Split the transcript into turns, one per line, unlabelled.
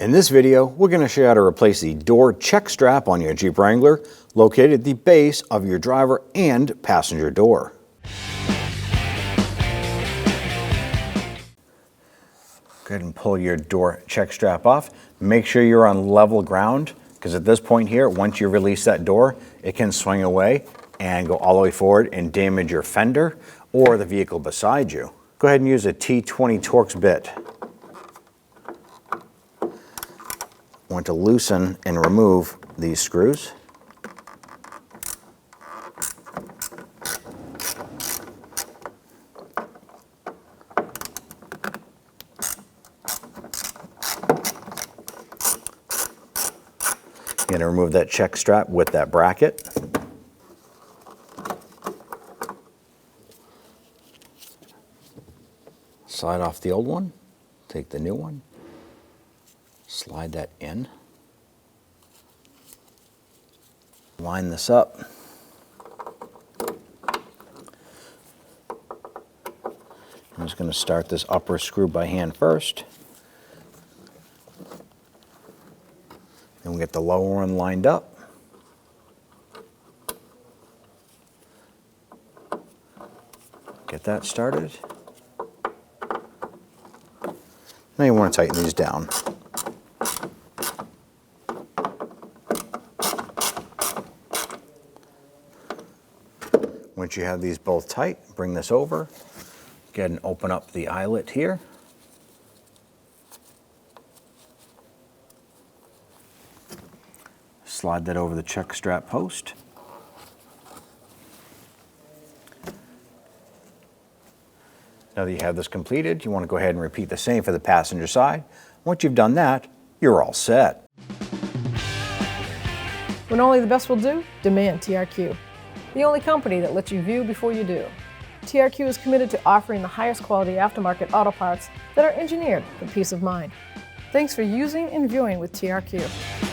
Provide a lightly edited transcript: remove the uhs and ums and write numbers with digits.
In this video, we're going to show you how to replace the door check strap on your Jeep Wrangler located at the base of your driver and passenger door. Go ahead and pull your door check strap off. Make sure you're on level ground, because at this point here, once you release that door, it can swing away and go all the way forward and damage your fender or the vehicle beside you. Go ahead and use a T20 Torx bit. I want to loosen and remove these screws. You're going to remove that check strap with that bracket. Slide off the old one, take the new one. Slide that in. Line this up. I'm just going to start this upper screw by hand first. Then we get the lower one lined up. Get that started. Now you want to tighten these down. Once you have these both tight, bring this over. Go ahead and open up the eyelet here. Slide that over the check strap post. Now that you have this completed, you want to go ahead and repeat the same for the passenger side. Once you've done that, you're all set.
When only the best will do, demand TRQ. The only company that lets you view before you do. TRQ is committed to offering the highest quality aftermarket auto parts that are engineered for peace of mind. Thanks for using and viewing with TRQ.